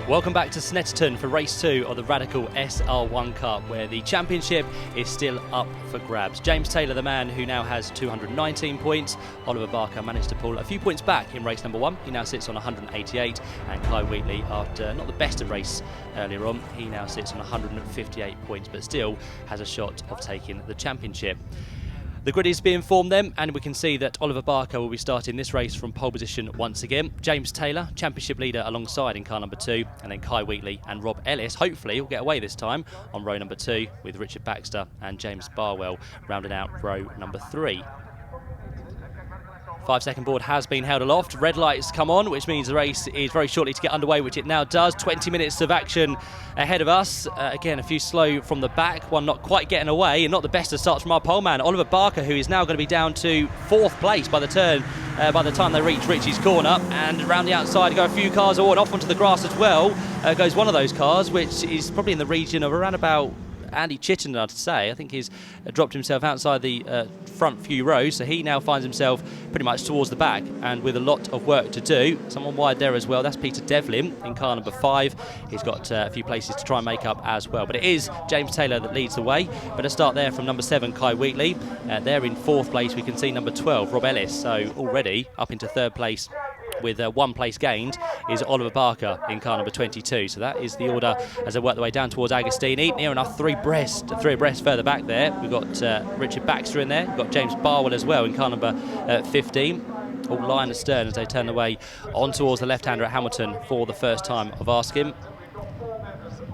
Welcome back to Snetterton for race 2 of the Radical SR1 Cup, where the championship is still up for grabs. James Taylor, the man who now has 219 points. Oliver Barker managed to pull a few points back in race number 1. He now sits on 188, and Kai Wheatley, after not the best of race earlier on, he now sits on 158 points, but still has a shot of taking the championship. The grid is being formed then, and we can see that Oliver Barker will be starting this race from pole position once again. James Taylor, championship leader alongside in car number 2, and then Kai Wheatley and Rob Ellis. Hopefully he'll get away this time on row number 2, with Richard Baxter and James Barwell rounding out row number 3. 5-second board has been held aloft. Red lights come on, which means the race is very shortly to get underway, which it now does. 20 minutes of action ahead of us. Again, a few slow from the back, one not quite getting away, and not the best of starts from our poleman, Oliver Barker, who is now going to be down to 4th place by the time they reach Ritchie's corner. And around the outside go a few cars, and off onto the grass as well goes one of those cars, which is probably in the region of around about Andy Chittenden, I'd say. I think he's dropped himself outside the front few rows, so he now finds himself pretty much towards the back and with a lot of work to do. Someone wide there as well, that's Peter Devlin in car number 5. He's got a few places to try and make up as well, but it is James Taylor that leads the way. But a start there from number 7, Kai Wheatley. There in 4th place we can see number 12, Rob Ellis, so already up into 3rd place with 1 place gained is Oliver Barker in car number 22. So that is the order as they work their way down towards Agostini. Near enough three abreast further back there. We've got Richard Baxter in there. We've got James Barwell as well in car number 15. All line astern as they turn their way on towards the left-hander at Hamilton for the first time of asking.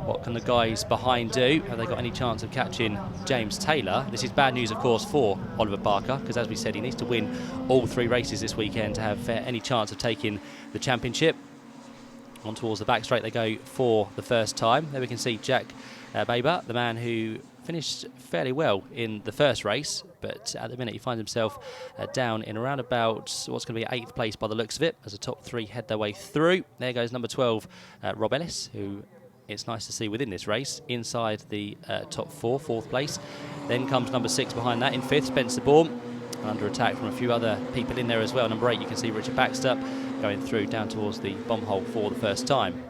What can the guys behind do? Have they got any chance of catching James Taylor? This is bad news, of course, for Oliver Barker, because as we said, he needs to win all 3 races this weekend to have any chance of taking the championship. On towards the back straight they go for the first time. There we can see Jack Baber, the man who finished fairly well in the first race, but at the minute he finds himself down in around about what's going to be 8th place by the looks of it, as the top 3 head their way through. There goes number 12, Rob Ellis, who it's nice to see within this race inside the top 4, 4th place. Then comes number 6 behind that in 5th, Spencer Bourne, under attack from a few other people in there as well. Number 8, you can see Richard Baxter going through down towards the bomb hole for the first time.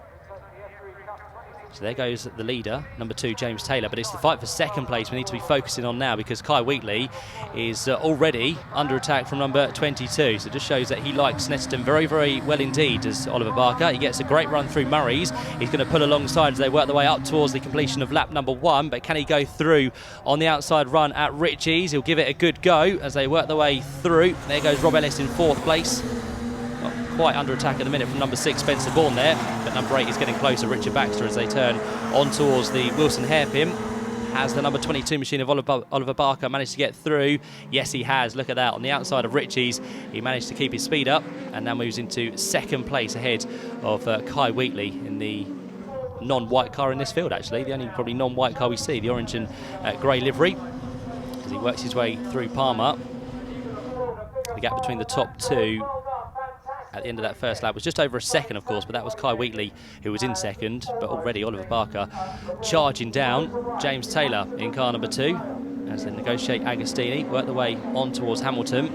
So there goes the leader, number 2, James Taylor, but it's the fight for 2nd place we need to be focusing on now, because Kai Wheatley is already under attack from number 22. So it just shows that he likes Snetterton very, very well indeed, as Oliver Barker. He gets a great run through Murray's. He's going to pull alongside as they work their way up towards the completion of lap number 1, but can he go through on the outside run at Ritchie's? He'll give it a good go as they work their way through. There goes Rob Ellis in 4th place. Quite under attack at the minute from number 6, Spencer Bourne there, but number 8 is getting closer, Richard Baxter, as they turn on towards the Wilson hairpin. Has the number 22 machine of Oliver Barker managed to get through? Yes, he has. Look at that. On the outside of Ritchie's, he managed to keep his speed up and now moves into 2nd place ahead of Kai Wheatley in the non-white car in this field, actually. The only probably non-white car we see, the orange and grey livery, as he works his way through Palmer. The gap between the top 2 at the end of that first lap was just over a second, of course, but that was Kai Wheatley who was in 2nd. But already Oliver Barker charging down. James Taylor in car number 2 as they negotiate Agostini, work their way on towards Hamilton.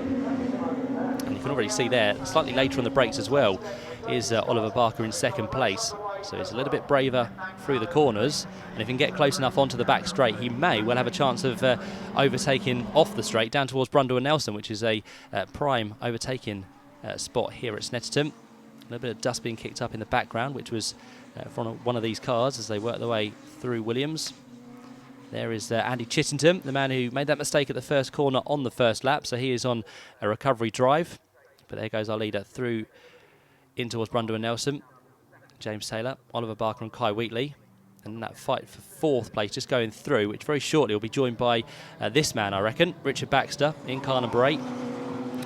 And you can already see there, slightly later on the brakes as well, is Oliver Barker in 2nd place. So he's a little bit braver through the corners, and if he can get close enough onto the back straight, he may well have a chance of overtaking off the straight down towards Brundle and Nelson, which is a prime overtaking spot here at Snetterton. A little bit of dust being kicked up in the background, which was from one of these cars as they work their way through Williams. There is Andy Chittenden, the man who made that mistake at the first corner on the first lap, so he is on a recovery drive. But there goes our leader through in towards Brundle and Nelson. James Taylor, Oliver Barker and Kai Wheatley. And that fight for 4th place just going through, which very shortly will be joined by this man, I reckon, Richard Baxter in car number 8.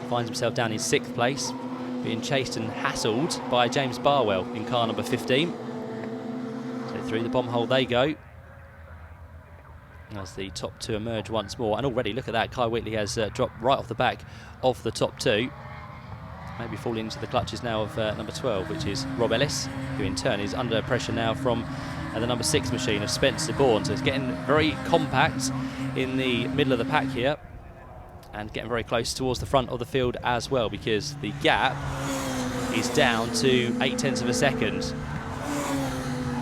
Finds himself down in 6th place, being chased and hassled by James Barwell in car number 15. So through the bomb hole they go, as the top 2 emerge once more. And already, look at that, Kai Wheatley has dropped right off the back of the top 2. Maybe falling into the clutches now of number 12, which is Rob Ellis, who in turn is under pressure now from the number 6 machine of Spencer Bourne. So it's getting very compact in the middle of the pack here, and getting very close towards the front of the field as well, because the gap is down to 0.8 of a second.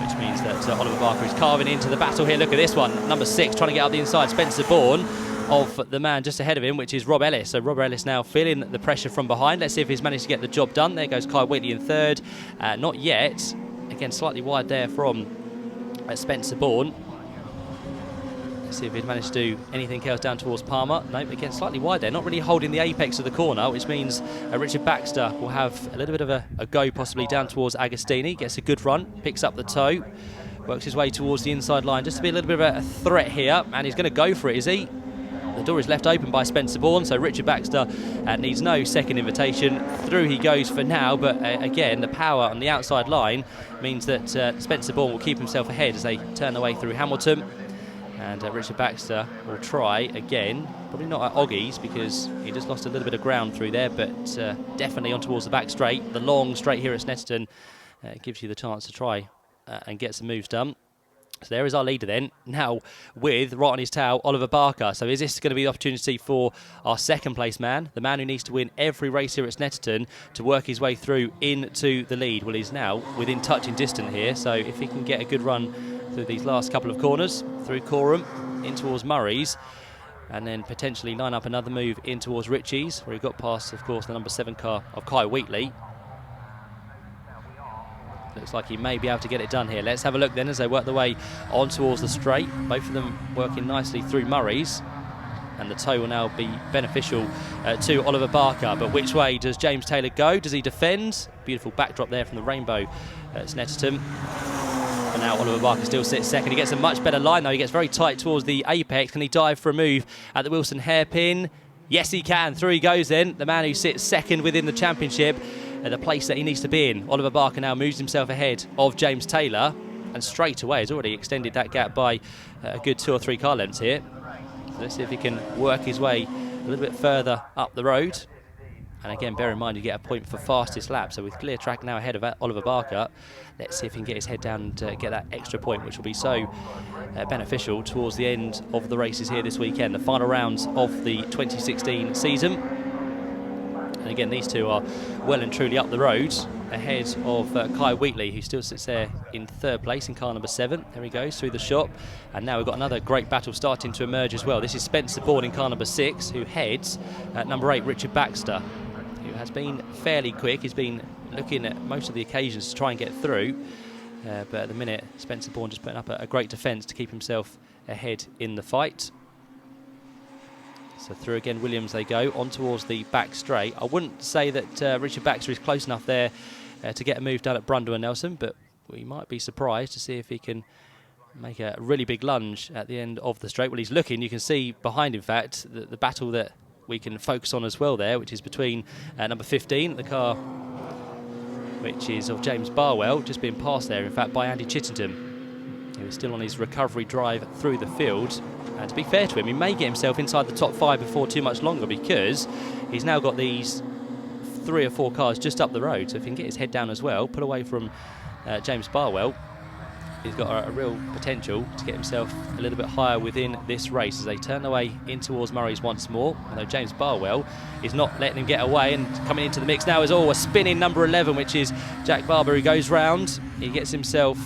which means that Oliver Barker is carving into the battle here. Look at this one, number 6 trying to get out the inside, Spencer Bourne of the man just ahead of him, which is Rob Ellis. So Rob Ellis now feeling the pressure from behind. Let's see if he's managed to get the job done. There goes Kai Wheatley in third. Not yet. Again, slightly wide there from Spencer Bourne. Let's see if he'd managed to do anything else down towards Palmer. Nope, again, slightly wide there. Not really holding the apex of the corner, which means Richard Baxter will have a little bit of a go possibly down towards Agostini. Gets a good run, picks up the toe, works his way towards the inside line just to be a little bit of a threat here. And he's going to go for it, is he? The door is left open by Spencer Bourne, so Richard Baxter needs no second invitation. Through he goes for now, but again, the power on the outside line means that Spencer Bourne will keep himself ahead as they turn their way through Hamilton. And Richard Baxter will try again, probably not at Oggies because he just lost a little bit of ground through there, but definitely on towards the back straight. The long straight here at Snetterton gives you the chance to try and get some moves done. So there is our leader then, now with, right on his tail, Oliver Barker. So is this going to be the opportunity for our second place man, the man who needs to win every race here at Snetterton to work his way through into the lead? Well, he's now within touching distance here, so if he can get a good run through these last couple of corners, through Coram, in towards Murray's, and then potentially line up another move in towards Ritchie's, where he got past, of course, the number 7 car of Kai Wheatley. Looks like he may be able to get it done here. Let's have a look then as they work their way on towards the straight. Both of them working nicely through Murray's. And the toe will now be beneficial to Oliver Barker. But which way does James Taylor go? Does he defend? Beautiful backdrop there from the rainbow at Snetterton. But now Oliver Barker still sits second. He gets a much better line though. He gets very tight towards the apex. Can he dive for a move at the Wilson hairpin? Yes, he can. Through he goes then. The man who sits second within the championship. The place that he needs to be in. Oliver Barker now moves himself ahead of James Taylor and straight away has already extended that gap by a good 2 or 3 car lengths here. So let's see if he can work his way a little bit further up the road. And again, bear in mind you get a point for fastest lap. So with clear track now ahead of Oliver Barker, let's see if he can get his head down and get that extra point, which will be so beneficial towards the end of the races here this weekend, the final rounds of the 2016 season. And again, these two are well and truly up the road ahead of Kai Wheatley, who still sits there in third place in car number 7. There he goes through the shop. And now we've got another great battle starting to emerge as well. This is Spencer Bourne in car number 6, who heads at number 8, Richard Baxter, who has been fairly quick. He's been looking at most of the occasions to try and get through. But at the minute, Spencer Bourne just putting up a great defence to keep himself ahead in the fight. So through again Williams they go, on towards the back straight. I wouldn't say that Richard Baxter is close enough there to get a move done at Brundle and Nelson, but we might be surprised to see if he can make a really big lunge at the end of the straight. Well, he's looking, you can see behind, in fact, the battle that we can focus on as well there, which is between number 15, the car which is of James Barwell, just being passed there, in fact, by Andy Chittenden, who is still on his recovery drive through the field. And to be fair to him, he may get himself inside the top 5 before too much longer, because he's now got these 3 or 4 cars just up the road. So if he can get his head down as well, pull away from James Barwell, he's got a real potential to get himself a little bit higher within this race as they turn their way in towards Murray's once more. Although James Barwell is not letting him get away, and coming into the mix now is a spinning number 11, which is Jack Barber, who goes round. He gets himself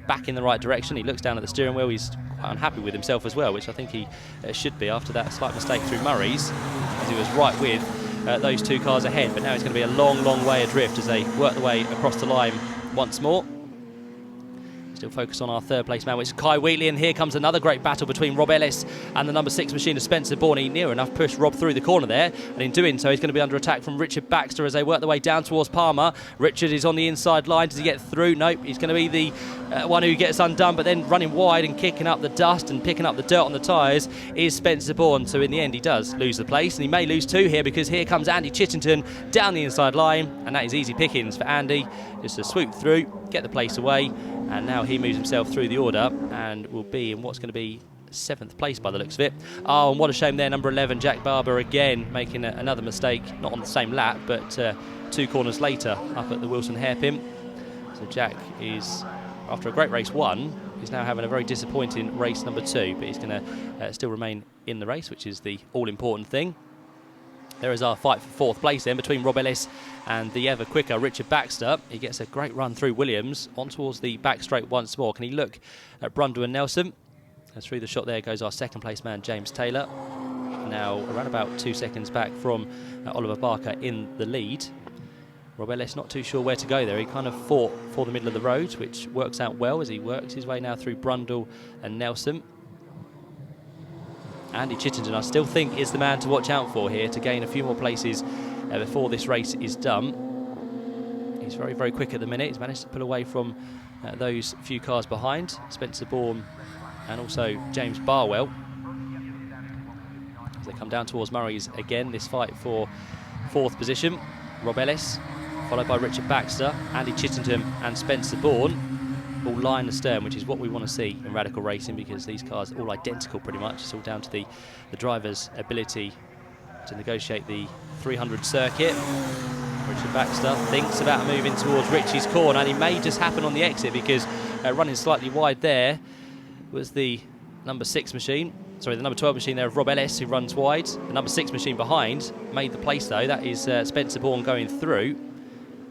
back in the right direction. He looks down at the steering wheel. He's quite unhappy with himself as well, which I think he should be after that slight mistake through Murray's, as he was right with those 2 cars ahead. But now it's going to be a long, long way adrift as they work their way across the line once more. Still focused on our third place man, which is Kai Wheatley, and here comes another great battle between Rob Ellis and the number 6 machine of Spencer Bourne. He near enough pushed Rob through the corner there, and in doing so he's going to be under attack from Richard Baxter as they work their way down towards Palmer. Richard is on the inside line. Does he get through? Nope. He's going to be the one who gets undone, but then running wide and kicking up the dust and picking up the dirt on the tyres is Spencer Bourne. So in the end he does lose the place, and he may lose 2 here, because here comes Andy Chittenden down the inside line, and that is easy pickings for Andy, just to swoop through, get the place away. And now he moves himself through the order and will be in what's going to be 7th place by the looks of it. Oh, and what a shame there, number 11, Jack Barber, again making another mistake, not on the same lap, but 2 corners later up at the Wilson hairpin. So Jack is, after a great race 1, he's now having a very disappointing race number 2, but he's going to still remain in the race, which is the all-important thing. There is our fight for 4th place then between Rob Ellis and the ever quicker Richard Baxter. He gets a great run through Williams on towards the back straight once more. Can he look at Brundle and Nelson? And through the shot there goes our second place man, James Taylor. Now around about 2 seconds back from Oliver Barker in the lead. Rob Ellis not too sure where to go there. He kind of fought for the middle of the road, which works out well as he works his way now through Brundle and Nelson. Andy Chittenden, I still think, is the man to watch out for here to gain a few more places before this race is done. He's very, very quick at the minute. He's managed to pull away from those few cars behind. Spencer Bourne and also James Barwell. As they come down towards Murray's again, this fight for 4th position. Rob Ellis, followed by Richard Baxter, Andy Chittenden and Spencer Bourne, all line astern, which is what we want to see in radical racing, because these cars are all identical pretty much. It's all down to the driver's ability to negotiate the 300 circuit. Richard Baxter thinks about moving towards Richie's corner, and he may just happen on the exit, because running slightly wide there was the number 6 machine. Sorry, the number 12 machine there of Rob Ellis, who runs wide. The number 6 machine behind made the place, though. That is Spencer Bourne going through.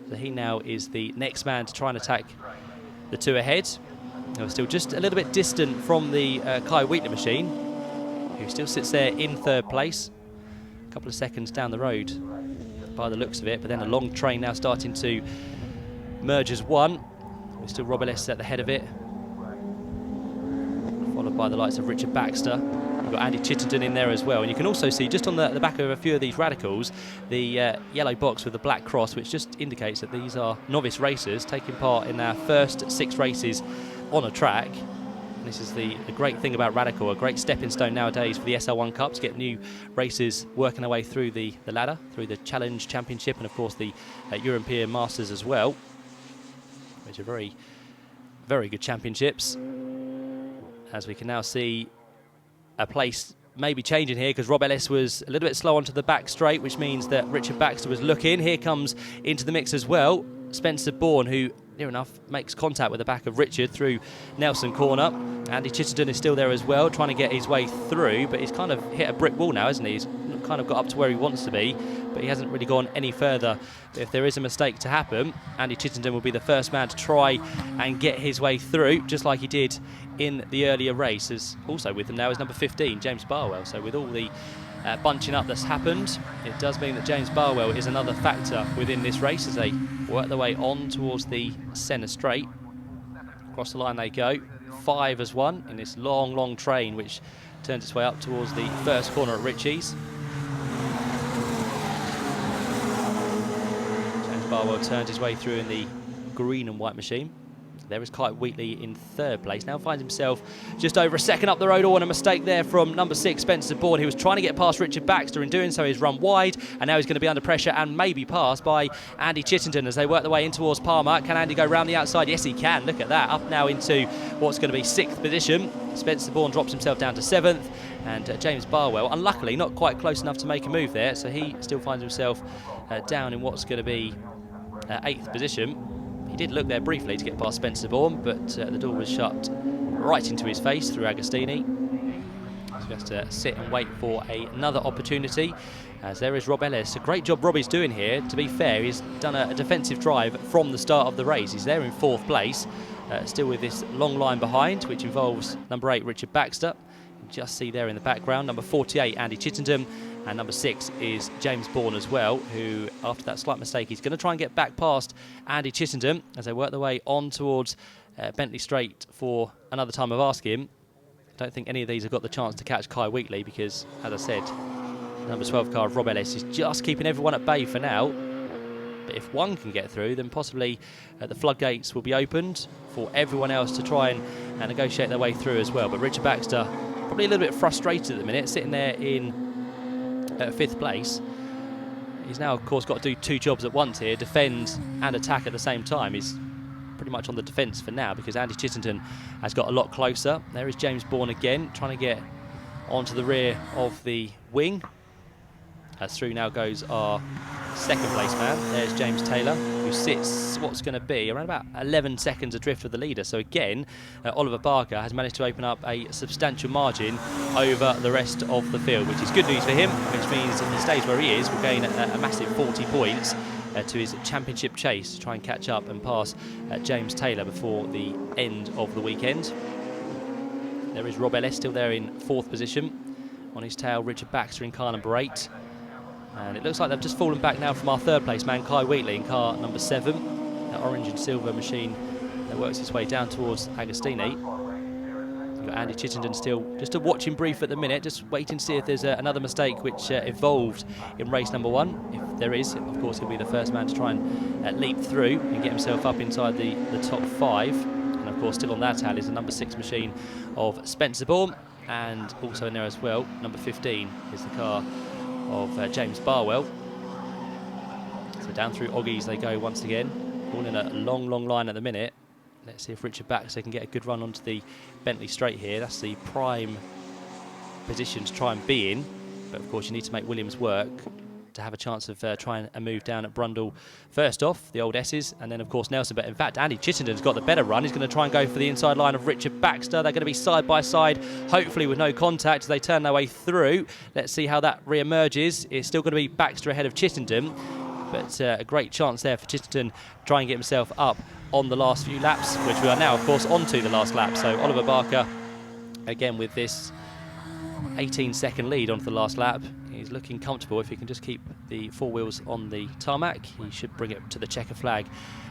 So he now is the next man to try and attack the 2 ahead. They're still just a little bit distant from the Kai Wheatley machine, who still sits there in 3rd place. A couple of seconds down the road by the looks of it, but then a long train now starting to merge as one. There's still Rob Ellis at the head of it, followed by the likes of Richard Baxter. We've got Andy Chittenden in there as well. And you can also see, just on the back of a few of these radicals, the yellow box with the black cross, which just indicates that these are novice racers taking part in their first 6 races on a track. And this is the great thing about radical, a great stepping stone nowadays for the SR1 Cup, to get new racers working their way through the ladder, through the Challenge Championship, and of course the European Masters as well, which are very, very good championships. As we can now see a place maybe changing here, because Rob Ellis was a little bit slow onto the back straight, which means that Richard Baxter was looking. Here comes into the mix as well Spencer Bourne, who near enough makes contact with the back of Richard through Nelson corner. Andy Chittenden is still there as well, trying to get his way through, but he's kind of hit a brick wall now, hasn't he? He's kind of got up to where he wants to be, but he hasn't really gone any further. But if there is a mistake to happen, Andy Chittenden will be the first man to try and get his way through, just like he did in the earlier races. Also with him now is number 15, James Barwell. So with all the bunching up that's happened, it does mean that James Barwell is another factor within this race as they work their way on towards the centre straight. Across the line they go, 5 as 1 in this long, long train, which turns its way up towards the first corner at Ritchie's. James Barwell turned his way through in the green and white machine. There is Kai Wheatley in 3rd place. Now finds himself just over a second up the road. Oh, and a mistake there from number 6, Spencer Bourne. He was trying to get past Richard Baxter. In doing so, he's run wide, and now he's going to be under pressure and maybe passed by Andy Chittenden as they work their way in towards Palmer. Can Andy go round the outside? Yes, he can. Look at that. Up now into what's going to be 6th position. Spencer Bourne drops himself down to 7th, and James Barwell, unluckily, not quite close enough to make a move there, so he still finds himself down in what's going to be 8th position. He did look there briefly to get past Spencer Bourne, but the door was shut right into his face through Agostini. So he has to sit and wait for another opportunity, as there is Rob Ellis. A great job Robbie's doing here. To be fair, he's done a defensive drive from the start of the race. He's there in 4th place, still with this long line behind, which involves number 8, Richard Baxter. You can just see there in the background, number 48, Andy Chittenden. And number 6 is James Bourne as well, who, after that slight mistake, he's going to try and get back past Andy Chittenden as they work their way on towards Bentley Straight for another time of asking. I don't think any of these have got the chance to catch Kai Wheatley, because, as I said, number 12 car of Rob Ellis is just keeping everyone at bay for now. But if one can get through, then possibly the floodgates will be opened for everyone else to try and negotiate their way through as well. But Richard Baxter, probably a little bit frustrated at the minute, sitting there in 5th place. He's now, of course, got to do 2 jobs at once here, defend and attack at the same time. He's pretty much on the defence for now, because Andy Chittenden has got a lot closer. There is James Bourne again, trying to get onto the rear of the wing. As through now goes our 2nd place man. There's James Taylor, who sits what's going to be around about 11 seconds adrift of the leader. So again, Oliver Barker has managed to open up a substantial margin over the rest of the field, which is good news for him, which means if he stays where he is, we'll gain a massive 40 points. to his championship chase to try and catch up and pass James Taylor before the end of the weekend. There is Rob Ellis still there in 4th position. On his tail, Richard Baxter in car number 8. And it looks like they've just fallen back now from our 3rd place man, Kai Wheatley, in car number 7. That orange and silver machine that works its way down towards Agostini. You've got Andy Chittenden still just a watching brief at the minute, just waiting to see if there's another mistake which evolved in race number 1. If there is, of course, he'll be the first man to try and leap through and get himself up inside the top 5. And of course, still on that tail is the number 6 machine of Spencer Bourne, and also in there as well, number 15 is the car of James Barwell. So down through Oggies they go once again, all in a long line at the minute. Let's see if Richard Baxter can get a good run onto the Bentley straight here. That's the prime position to try and be in, but of course you need to make Williams work to have a chance of trying a move down at Brundle first off, the old S's, and then of course Nelson. But in fact, Andy Chittenden's got the better run. He's going to try and go for the inside line of Richard Baxter. They're going to be side by side, hopefully with no contact as they turn their way through. Let's see how that re-emerges. It's still going to be Baxter ahead of Chittenden, but a great chance there for Chittenden to try and get himself up on the last few laps, which we are now of course onto the last lap. So Oliver Barker again with this 18-second lead onto the last lap. He's looking comfortable. If he can just keep the 4 wheels on the tarmac, he should bring it to the checker flag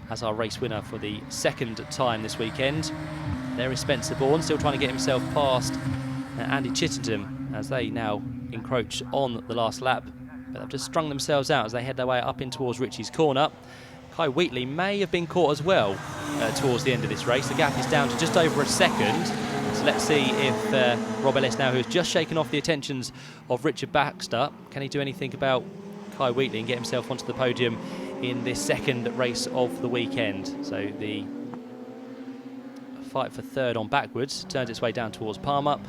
as our race winner for the 2nd time this weekend. There is Spencer Bourne still trying to get himself past Andy Chittenden as they now encroach on the last lap, but they've just strung themselves out as they head their way up in towards Ritchie's corner. Kai Wheatley may have been caught as well towards the end of this race. The gap is down to just over a second. So let's see if Rob Ellis now, who has just shaken off the attentions of Richard Baxter, can he do anything about Kai Wheatley and get himself onto the podium in this 2nd race of the weekend. So the fight for 3rd on backwards turns its way down towards Palmer.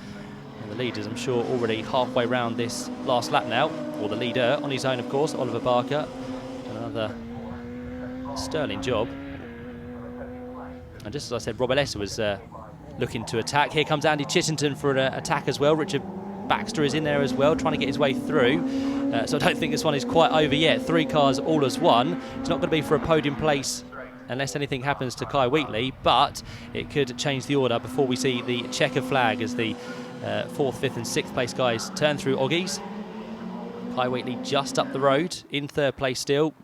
And the leaders, I'm sure, already halfway round this last lap now, or the leader on his own, of course, Oliver Barker. Another sterling job. And just as I said, Rob Ellis was looking to attack. Here comes Andy Chittenden for an attack as well. Richard Baxter is in there as well, trying to get his way through. So I don't think this one is quite over yet. 3 cars all as one. It's not going to be for a podium place unless anything happens to Kai Wheatley, but it could change the order before we see the checker flag as the 4th, 5th and 6th place guys turn through Oggies. Kai Wheatley just up the road in 3rd place still.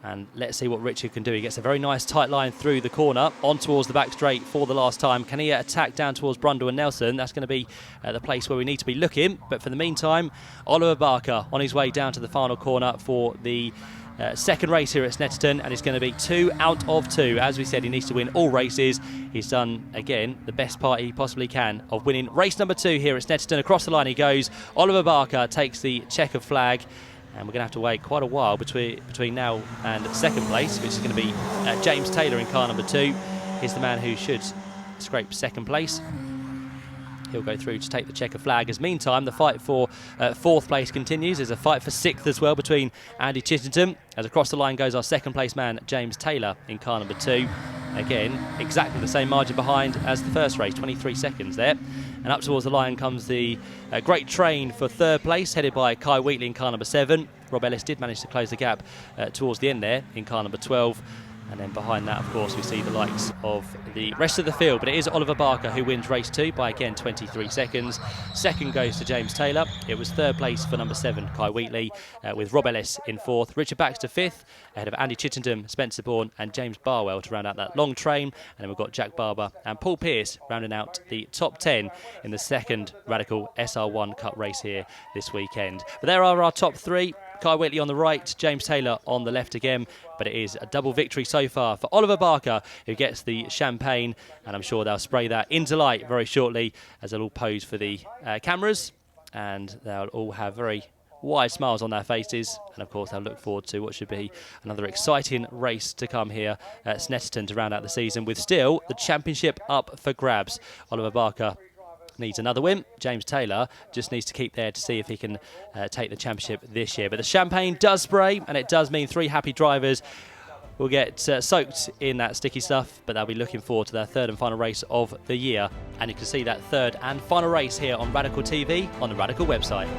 And let's see what Richard can do. He gets a very nice tight line through the corner, on towards the back straight for the last time. Can he attack down towards Brundle and Nelson? That's going to be the place where we need to be looking. But for the meantime, Oliver Barker on his way down to the final corner for the 2nd race here at Snetterton, and it's going to be 2 out of 2. As we said, he needs to win all races. He's done, again, the best part he possibly can of winning race number 2 here at Snetterton. Across the line he goes. Oliver Barker takes the checker flag. And we're going to have to wait quite a while between now and 2nd place, which is going to be James Taylor in car number 2. He's the man who should scrape 2nd place. He'll go through to take the checker flag. As meantime, the fight for 4th place continues. There's a fight for 6th as well between Andy Chittenden. As across the line goes our 2nd place man, James Taylor, in car number 2. Again, exactly the same margin behind as the first race, 23 seconds there. And up towards the line comes the great train for 3rd place, headed by Kai Wheatley in car number 7. Rob Ellis did manage to close the gap towards the end there in car number 12. And then behind that, of course, we see the likes of the rest of the field. But it is Oliver Barker who wins race 2 by, again, 23 seconds. 2nd goes to James Taylor. It was 3rd place for number 7, Kai Wheatley, with Rob Ellis in 4th. Richard Baxter 5th, ahead of Andy Chittenden, Spencer Bourne and James Barwell to round out that long train. And then we've got Jack Barber and Paul Pearce rounding out the top 10 in the 2nd Radical SR1 Cup race here this weekend. But there are our top 3. Kai Wheatley on the right, James Taylor on the left again, but it is a double victory so far for Oliver Barker, who gets the champagne, and I'm sure they'll spray that into light very shortly as they'll all pose for the cameras, and they'll all have very wide smiles on their faces, and of course they'll look forward to what should be another exciting race to come here at Snetterton to round out the season, with still the championship up for grabs. Oliver Barker needs another win. James Taylor just needs to keep there to see if he can take the championship this year. But the champagne does spray, and it does mean 3 happy drivers will get soaked in that sticky stuff, but they'll be looking forward to their 3rd and final race of the year. And you can see that 3rd and final race here on Radical TV on the Radical website.